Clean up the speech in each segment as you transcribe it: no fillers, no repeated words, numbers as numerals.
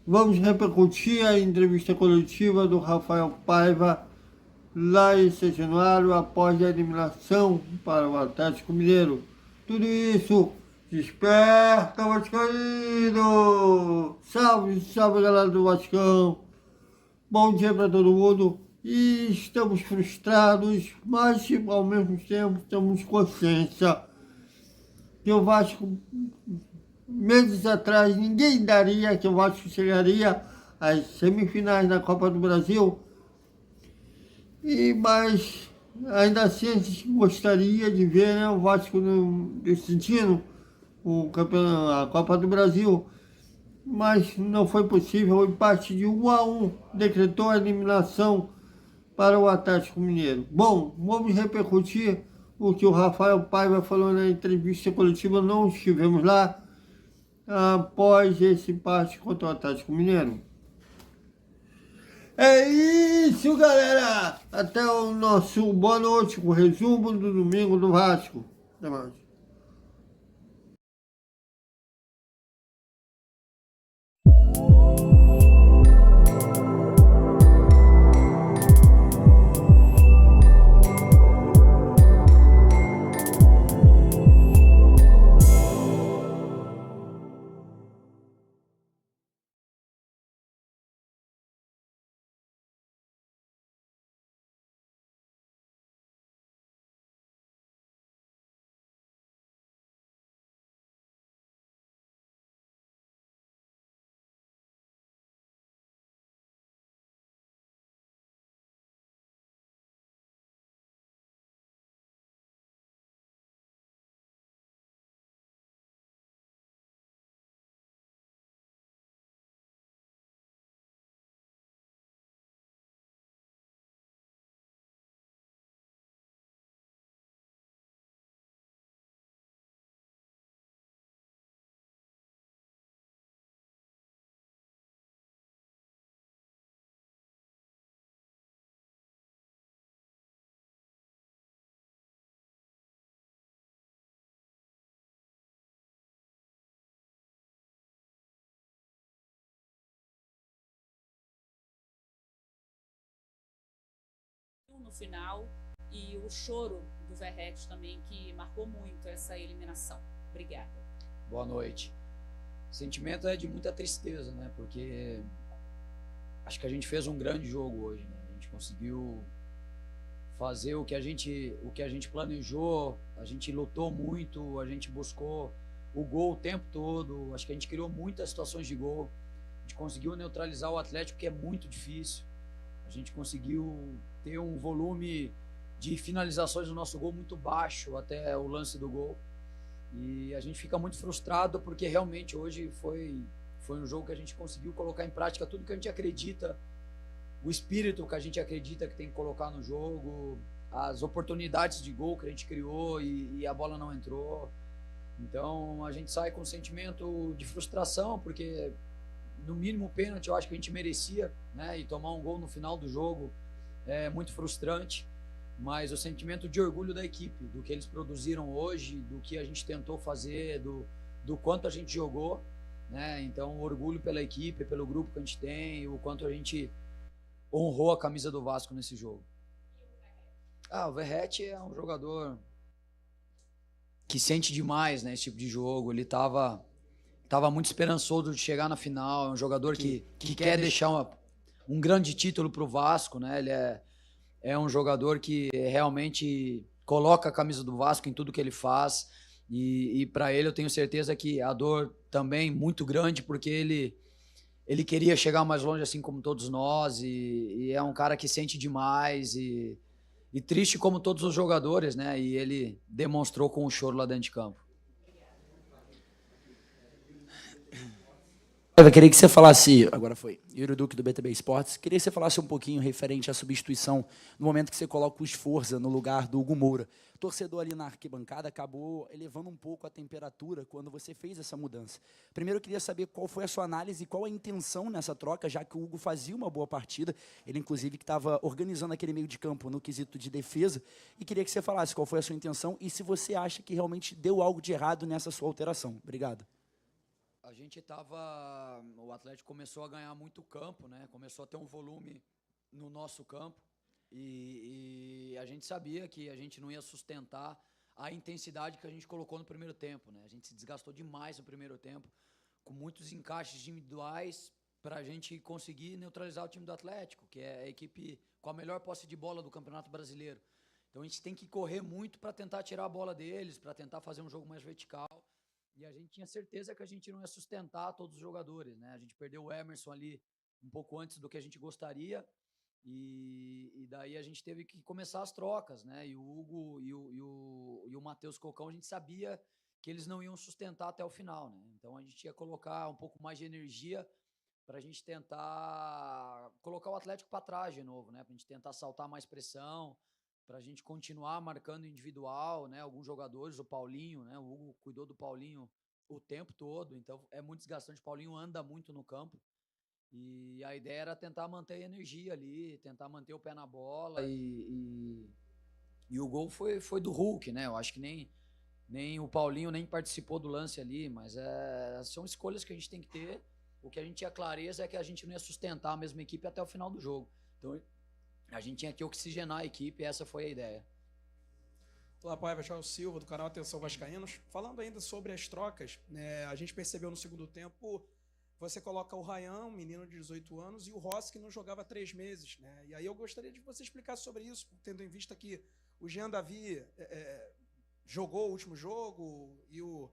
Vamos repercutir a entrevista coletiva do Rafael Paiva lá em São Januário após a eliminação para o Atlético Mineiro. Tudo isso, desperta, Vascaíno! Salve, salve, galera do Vascão! Bom dia para todo mundo. E estamos frustrados, mas ao mesmo tempo temos consciência que o Vasco, meses atrás, ninguém daria que o Vasco chegaria às semifinais da Copa do Brasil. Mas ainda assim a gente gostaria de ver, né, o Vasco decidindo a Copa do Brasil. Mas não foi possível. O empate de 1-1 decretou a eliminação para o Atlético Mineiro. Bom, vamos repercutir o que o Rafael Paiva falou na entrevista coletiva. Não estivemos lá após esse empate contra o Atlético Mineiro. É isso, galera! Até o nosso boa noite com o resumo do domingo do Vasco. Até mais. No final, e o choro do Verratti também, que marcou muito essa eliminação. Obrigada. Boa noite. O sentimento é de muita tristeza, né? Porque acho que a gente fez um grande jogo hoje, né? A gente conseguiu fazer o que a gente planejou, a gente lutou muito, a gente buscou o gol o tempo todo, acho que a gente criou muitas situações de gol, a gente conseguiu neutralizar o Atlético, que é muito difícil, a gente conseguiu ter um volume de finalizações no nosso gol muito baixo até o lance do gol, e a gente fica muito frustrado porque realmente hoje foi um jogo que a gente conseguiu colocar em prática tudo que a gente acredita, o espírito que a gente acredita que tem que colocar no jogo, as oportunidades de gol que a gente criou e a bola não entrou. Então a gente sai com um sentimento de frustração, porque no mínimo pênalti eu acho que a gente merecia, né? E tomar um gol no final do jogo é muito frustrante, mas o sentimento de orgulho da equipe, do que eles produziram hoje, do que a gente tentou fazer, do quanto a gente jogou, né? Então orgulho pela equipe, pelo grupo que a gente tem, o quanto a gente honrou a camisa do Vasco nesse jogo. O Verratti é um jogador que sente demais, né, esse tipo de jogo. Ele tava muito esperançoso de chegar na final. É um jogador que quer deixar um grande título para o Vasco, né? Ele é um jogador que realmente coloca a camisa do Vasco em tudo que ele faz. E para ele eu tenho certeza que a dor também muito grande, porque ele queria chegar mais longe, assim como todos nós, e é um cara que sente demais, e triste como todos os jogadores, né? E ele demonstrou com o choro lá dentro de campo. Eu queria que você falasse, agora foi, Yuri Duque do BTB Esportes, queria que você falasse um pouquinho referente à substituição, no momento que você coloca o Sforza no lugar do Hugo Moura. O torcedor ali na arquibancada acabou elevando um pouco a temperatura quando você fez essa mudança. Primeiro eu queria saber qual foi a sua análise e qual a intenção nessa troca, já que o Hugo fazia uma boa partida, ele inclusive que estava organizando aquele meio de campo no quesito de defesa, e queria que você falasse qual foi a sua intenção e se você acha que realmente deu algo de errado nessa sua alteração. Obrigado. O Atlético começou a ganhar muito campo, né? Começou a ter um volume no nosso campo e a gente sabia que a gente não ia sustentar a intensidade que a gente colocou no primeiro tempo, né? A gente se desgastou demais no primeiro tempo, com muitos encaixes individuais para a gente conseguir neutralizar o time do Atlético, que é a equipe com a melhor posse de bola do Campeonato Brasileiro. Então a gente tem que correr muito para tentar tirar a bola deles, para tentar fazer um jogo mais vertical. E a gente tinha certeza que a gente não ia sustentar todos os jogadores, né? A gente perdeu o Emerson ali um pouco antes do que a gente gostaria. E daí a gente teve que começar as trocas, né? E o Hugo e o Matheus Cocão, a gente sabia que eles não iam sustentar até o final, né? Então a gente ia colocar um pouco mais de energia para a gente tentar colocar o Atlético para trás de novo, né? Para a gente tentar saltar mais pressão, para a gente continuar marcando individual, né? Alguns jogadores, o Paulinho, né? O Hugo cuidou do Paulinho o tempo todo, então é muito desgastante. O Paulinho anda muito no campo. E a ideia era tentar manter a energia ali, tentar manter o pé na bola. E o gol foi do Hulk, né? Eu acho que nem o Paulinho nem participou do lance ali, mas são escolhas que a gente tem que ter. O que a gente tinha clareza é que a gente não ia sustentar a mesma equipe até o final do jogo. Então a gente tinha que oxigenar a equipe e essa foi a ideia. Olá, Paiva, Charles Silva, do canal Atenção Vascaínos. Falando ainda sobre as trocas, né, a gente percebeu no segundo tempo, você coloca o Ryan, um menino de 18 anos, e o Rossi, que não jogava há 3 meses. Né? E aí eu gostaria de que você explicasse sobre isso, tendo em vista que o Jean Davi jogou o último jogo e o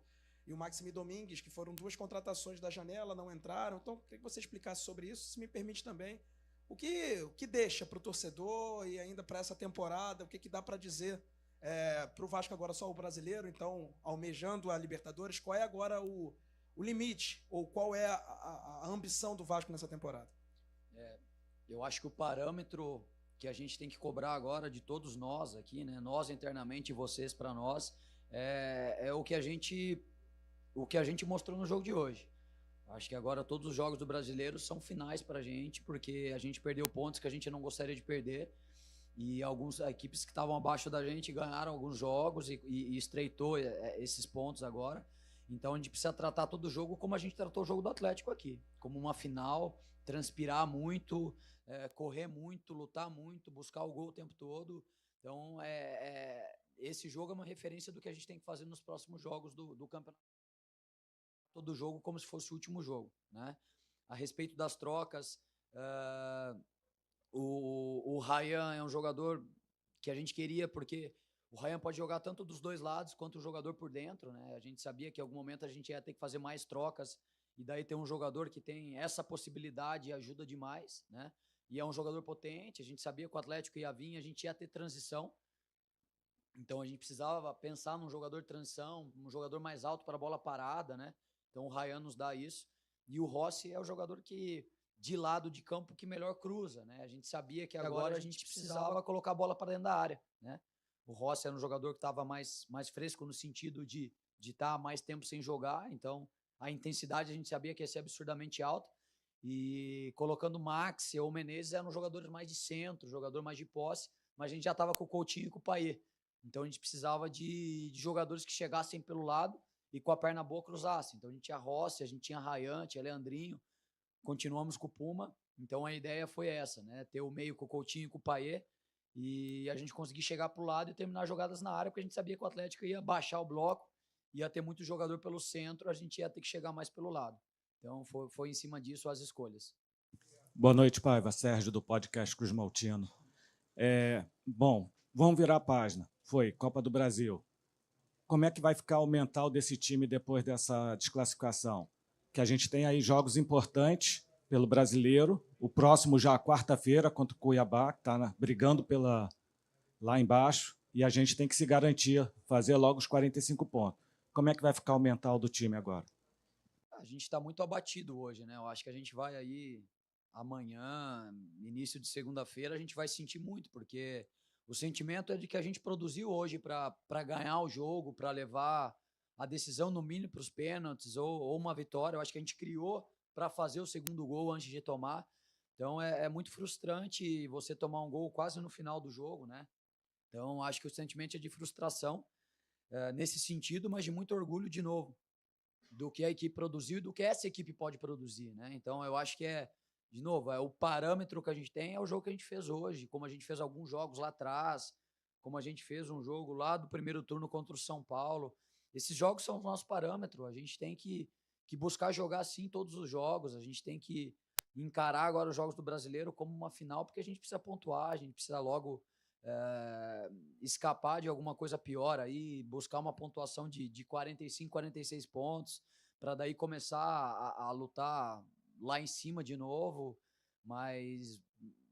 Maxime Domingues, que foram 2 contratações da janela, não entraram. Então, eu queria que você explicasse sobre isso, se me permite também. O que deixa para o torcedor e ainda para essa temporada, o que dá para dizer para o Vasco agora só o brasileiro, então almejando a Libertadores, qual é agora o limite ou qual é a ambição do Vasco nessa temporada? Eu acho que o parâmetro que a gente tem que cobrar agora de todos nós aqui, né, nós internamente e vocês para nós, é o que a gente mostrou no jogo de hoje. Acho que agora todos os jogos do brasileiro são finais para a gente, porque a gente perdeu pontos que a gente não gostaria de perder. E algumas equipes que estavam abaixo da gente ganharam alguns jogos e estreitou esses pontos agora. Então a gente precisa tratar todo o jogo como a gente tratou o jogo do Atlético aqui, como uma final, transpirar muito, correr muito, lutar muito, buscar o gol o tempo todo. Então esse jogo é uma referência do que a gente tem que fazer nos próximos jogos do campeonato. Todo jogo como se fosse o último jogo, né? A respeito das trocas, o Ryan é um jogador que a gente queria, porque o Ryan pode jogar tanto dos dois lados quanto o jogador por dentro, né? A gente sabia que em algum momento a gente ia ter que fazer mais trocas e daí ter um jogador que tem essa possibilidade ajuda demais, né? E é um jogador potente, a gente sabia que o Atlético ia vir, a gente ia ter transição. Então a gente precisava pensar num jogador de transição, um jogador mais alto para a bola parada, né? Então o Ryan nos dá isso. E o Rossi é o jogador que de lado de campo que melhor cruza, né? A gente sabia que agora a gente precisava colocar a bola para dentro da área, né? O Rossi era um jogador que estava mais fresco no sentido de estar mais tempo sem jogar, então a intensidade a gente sabia que ia ser absurdamente alta. E colocando o Maxi ou o Menezes eram jogadores mais de centro, jogador mais de posse, mas a gente já estava com o Coutinho e com o Payet. Então a gente precisava de jogadores que chegassem pelo lado e com a perna boa cruzassem. Então a gente tinha Rossi, a gente tinha Ryan, tinha Leandrinho, continuamos com o Puma. Então a ideia foi essa, né? Ter o meio com o Coutinho e com o Payet e a gente conseguir chegar para o lado e terminar jogadas na área, porque a gente sabia que o Atlético ia baixar o bloco, ia ter muito jogador pelo centro, a gente ia ter que chegar mais pelo lado. Então foi em cima disso as escolhas. Boa noite, Paiva. Sérgio, do podcast Cruz Maltino. Bom, vamos virar a página. Foi Copa do Brasil. Como é que vai ficar o mental desse time depois dessa desclassificação? Que a gente tem aí jogos importantes pelo brasileiro. O próximo já quarta-feira contra o Cuiabá, que está brigando lá embaixo. E a gente tem que se garantir, fazer logo os 45 pontos. Como é que vai ficar o mental do time agora? A gente está muito abatido hoje, né? Eu acho que a gente vai aí amanhã, início de segunda-feira, a gente vai sentir muito, porque o sentimento é de que a gente produziu hoje para ganhar o jogo, para levar a decisão no mínimo para os pênaltis ou uma vitória. Eu acho que a gente criou para fazer o segundo gol antes de tomar. Então é muito frustrante você tomar um gol quase no final do jogo, né? Então acho que o sentimento é de frustração nesse sentido, mas de muito orgulho de novo. do que a equipe produziu e do que essa equipe pode produzir, né? Então, eu acho que de novo, o parâmetro que a gente tem é o jogo que a gente fez hoje, como a gente fez alguns jogos lá atrás, como a gente fez um jogo lá do primeiro turno contra o São Paulo. Esses jogos são o nosso parâmetro. A gente tem que buscar jogar assim todos os jogos. A gente tem que encarar agora os jogos do Brasileiro como uma final, porque a gente precisa pontuar, a gente precisa logo escapar de alguma coisa pior aí, buscar uma pontuação de 45, 46 pontos, para daí começar a lutar lá em cima de novo. Mas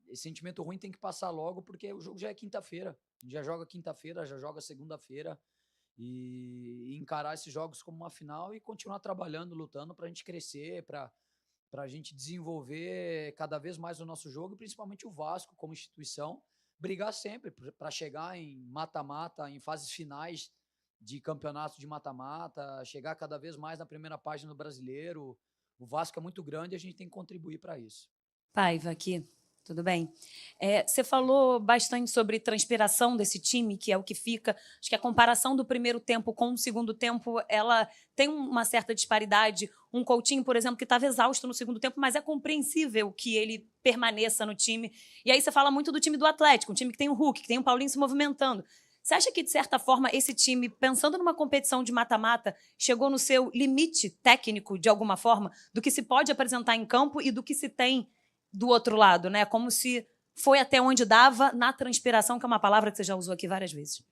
esse sentimento ruim tem que passar logo, porque o jogo já é quinta-feira. A gente já joga quinta-feira, já joga segunda-feira, e encarar esses jogos como uma final e continuar trabalhando, lutando para a gente crescer, para a gente desenvolver cada vez mais o nosso jogo, e principalmente o Vasco como instituição, brigar sempre para chegar em mata-mata, em fases finais de campeonatos de mata-mata, chegar cada vez mais na primeira página do Brasileiro. O Vasco é muito grande e a gente tem que contribuir para isso. Paiva, aqui, tudo bem? Você falou bastante sobre transpiração desse time, que é o que fica. Acho que a comparação do primeiro tempo com o segundo tempo, ela tem uma certa disparidade. Um Coutinho, por exemplo, que estava exausto no segundo tempo, mas é compreensível que ele permaneça no time. E aí você fala muito do time do Atlético, um time que tem o Hulk, que tem o Paulinho se movimentando. Você acha que, de certa forma, esse time, pensando numa competição de mata-mata, chegou no seu limite técnico, de alguma forma, do que se pode apresentar em campo e do que se tem do outro lado, né? Como se foi até onde dava na transpiração, que é uma palavra que você já usou aqui várias vezes.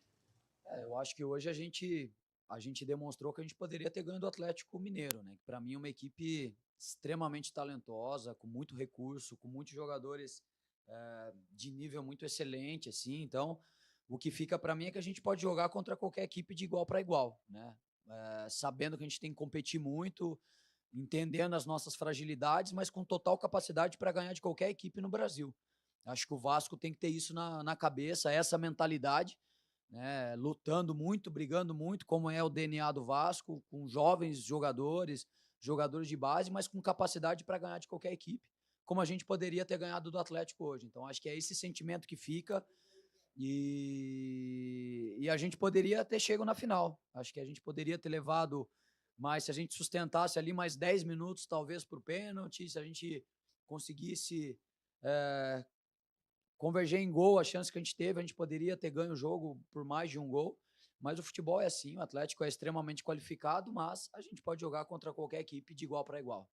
Eu acho que hoje a gente demonstrou que a gente poderia ter ganho do Atlético Mineiro, né? Para mim é uma equipe extremamente talentosa, com muito recurso, com muitos jogadores de nível muito excelente, assim. Então, o que fica para mim é que a gente pode jogar contra qualquer equipe de igual para igual, né? Sabendo que a gente tem que competir muito, entendendo as nossas fragilidades, mas com total capacidade para ganhar de qualquer equipe no Brasil. Acho que o Vasco tem que ter isso na cabeça, essa mentalidade, né? Lutando muito, brigando muito, como é o DNA do Vasco, com jovens jogadores de base, mas com capacidade para ganhar de qualquer equipe, como a gente poderia ter ganhado do Atlético hoje. Então, acho que é esse sentimento que fica, e a gente poderia ter chegado na final. Acho que a gente poderia ter levado, mas se a gente sustentasse ali mais 10 minutos, talvez, para o pênalti, se a gente conseguisse converger em gol, a chance que a gente teve, a gente poderia ter ganho o jogo por mais de um gol. Mas o futebol é assim, o Atlético é extremamente qualificado, mas a gente pode jogar contra qualquer equipe de igual para igual.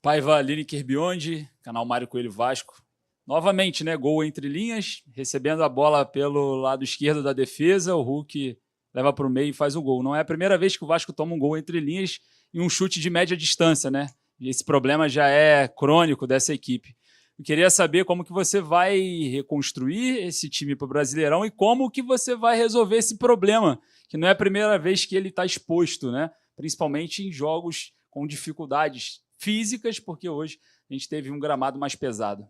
Paiva, Lineker Biondi, canal Mário Coelho Vasco. Novamente, né, gol entre linhas, recebendo a bola pelo lado esquerdo da defesa, o Hulk leva para o meio e faz o gol. Não é a primeira vez que o Vasco toma um gol entre linhas e um chute de média distância, né? E esse problema já é crônico dessa equipe. Eu queria saber como que você vai reconstruir esse time para o Brasileirão e como que você vai resolver esse problema, que não é a primeira vez que ele está exposto, né? Principalmente em jogos com dificuldades físicas, porque hoje a gente teve um gramado mais pesado.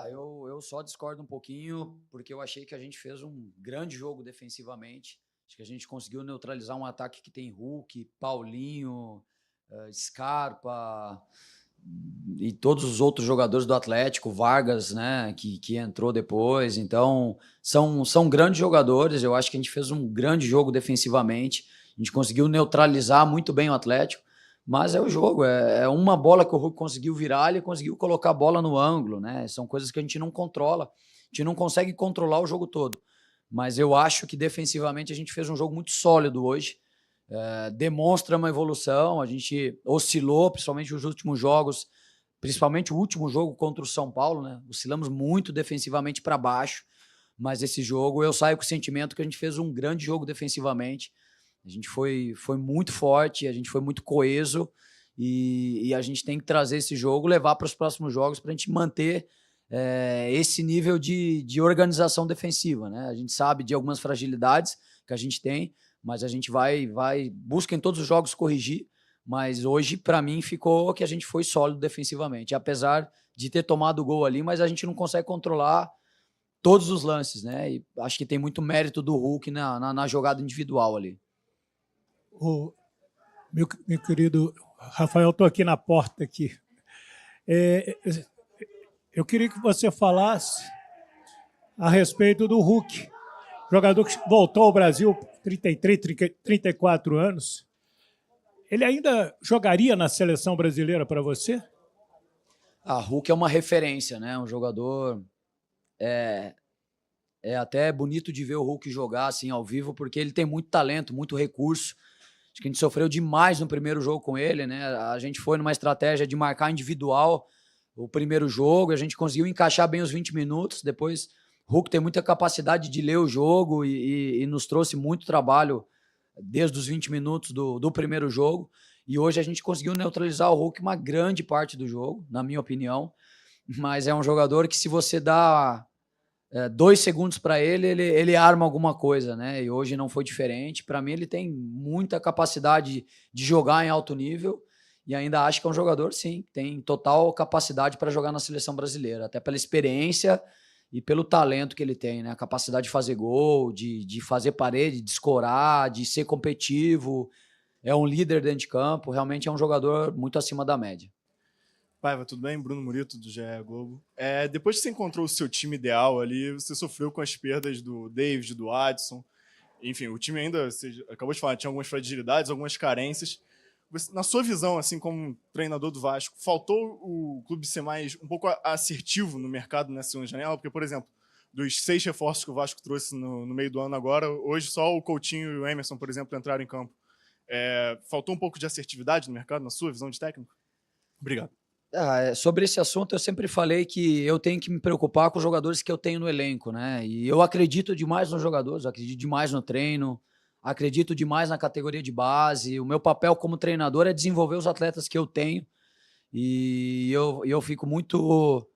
Eu só discordo um pouquinho, porque eu achei que a gente fez um grande jogo defensivamente. Acho que a gente conseguiu neutralizar um ataque que tem Hulk, Paulinho, Scarpa e todos os outros jogadores do Atlético, Vargas, né, que entrou depois. Então, são grandes jogadores. Eu acho que a gente fez um grande jogo defensivamente. A gente conseguiu neutralizar muito bem o Atlético. Mas é o jogo, é uma bola que o Hulk conseguiu virar, ele conseguiu colocar a bola no ângulo, né? São coisas que a gente não controla, a gente não consegue controlar o jogo todo. Mas eu acho que defensivamente a gente fez um jogo muito sólido hoje, demonstra uma evolução, a gente oscilou, principalmente nos últimos jogos, principalmente o último jogo contra o São Paulo, né? Oscilamos muito defensivamente para baixo, mas esse jogo eu saio com o sentimento que a gente fez um grande jogo defensivamente. A gente foi muito forte, a gente foi muito coeso, e a gente tem que trazer esse jogo, levar para os próximos jogos para a gente manter esse nível de organização defensiva, né? A gente sabe de algumas fragilidades que a gente tem, mas a gente busca em todos os jogos corrigir, mas hoje, para mim, ficou que a gente foi sólido defensivamente, apesar de ter tomado o gol ali, mas a gente não consegue controlar todos os lances, né? E acho que tem muito mérito do Hulk na jogada individual ali. Meu querido Rafael, estou aqui na porta aqui. Eu queria que você falasse a respeito do Hulk, jogador que voltou ao Brasil 33, 34 anos. Ele ainda jogaria na seleção brasileira para você? Hulk é uma referência, né? Um jogador... É até bonito de ver o Hulk jogar assim ao vivo, porque ele tem muito talento, muito recurso. Acho que a gente sofreu demais no primeiro jogo com ele, né? A gente foi numa estratégia de marcar individual o primeiro jogo, a gente conseguiu encaixar bem os 20 minutos. Depois, o Hulk tem muita capacidade de ler o jogo e nos trouxe muito trabalho desde os 20 minutos do primeiro jogo. E hoje a gente conseguiu neutralizar o Hulk uma grande parte do jogo, na minha opinião. Mas é um jogador que, se você dá 2 segundos para ele arma alguma coisa, né? E hoje não foi diferente. Para mim, ele tem muita capacidade de jogar em alto nível e ainda acho que é um jogador, sim, tem total capacidade para jogar na seleção brasileira, até pela experiência e pelo talento que ele tem, né? A capacidade de fazer gol, de fazer parede, de escorar, de ser competitivo. É um líder dentro de campo, realmente é um jogador muito acima da média. Paiva, tudo bem? Bruno Murito, do GE Globo. Depois que você encontrou o seu time ideal ali, você sofreu com as perdas do David, do Adson. Enfim, o time ainda, você acabou de falar, tinha algumas fragilidades, algumas carências. Na sua visão, assim, como treinador do Vasco, faltou o clube ser mais, um pouco assertivo no mercado nessa segunda janela? Porque, por exemplo, dos 6 reforços que o Vasco trouxe no meio do ano agora, hoje só o Coutinho e o Emerson, por exemplo, entraram em campo. Faltou um pouco de assertividade no mercado, na sua visão de técnico? Obrigado. Sobre esse assunto, eu sempre falei que eu tenho que me preocupar com os jogadores que eu tenho no elenco, né? E eu acredito demais nos jogadores, acredito demais no treino, acredito demais na categoria de base. O meu papel como treinador é desenvolver os atletas que eu tenho. E eu fico muito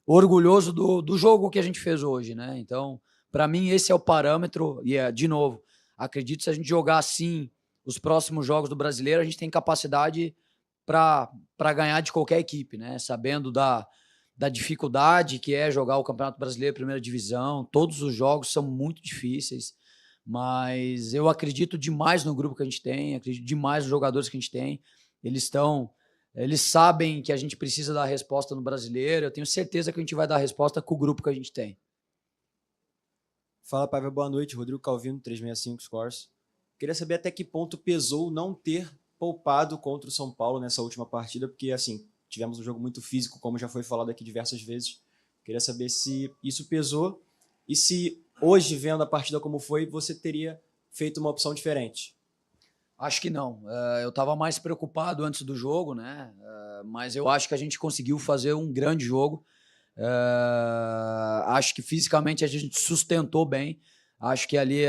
orgulhoso do jogo que a gente fez hoje, né? Então, para mim, esse é o parâmetro. E, de novo, acredito que se a gente jogar assim os próximos jogos do Brasileiro, a gente tem capacidade para ganhar de qualquer equipe, né? Sabendo da dificuldade que é jogar o Campeonato Brasileiro Primeira Divisão. Todos os jogos são muito difíceis, mas eu acredito demais no grupo que a gente tem, acredito demais nos jogadores que a gente tem. Eles sabem que a gente precisa dar resposta no Brasileiro. Eu tenho certeza que a gente vai dar resposta com o grupo que a gente tem. Fala, Paiva, boa noite. Rodrigo Calvino, 365 Scores. Queria saber até que ponto pesou não ter poupado contra o São Paulo nessa última partida, porque, assim, tivemos um jogo muito físico, como já foi falado aqui diversas vezes. Queria saber se isso pesou e se hoje, vendo a partida como foi, você teria feito uma opção diferente. Acho que não. Eu estava mais preocupado antes do jogo, né? Mas eu acho que a gente conseguiu fazer um grande jogo. Acho que fisicamente a gente sustentou bem. Acho que ali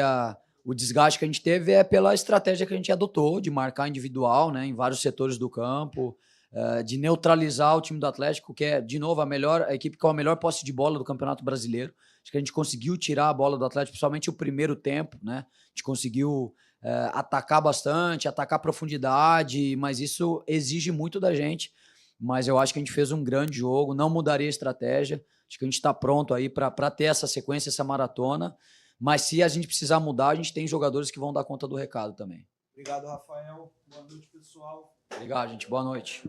o desgaste que a gente teve é pela estratégia que a gente adotou, de marcar individual, né, em vários setores do campo, de neutralizar o time do Atlético, que é, de novo, a equipe com a melhor posse de bola do Campeonato Brasileiro. Acho que a gente conseguiu tirar a bola do Atlético, principalmente o primeiro tempo, né? A gente conseguiu atacar bastante, atacar profundidade, mas isso exige muito da gente. Mas eu acho que a gente fez um grande jogo, não mudaria a estratégia. Acho que a gente está pronto aí para ter essa sequência, essa maratona. Mas se a gente precisar mudar, a gente tem jogadores que vão dar conta do recado também. Obrigado, Rafael. Boa noite, pessoal. Obrigado, gente. Boa noite.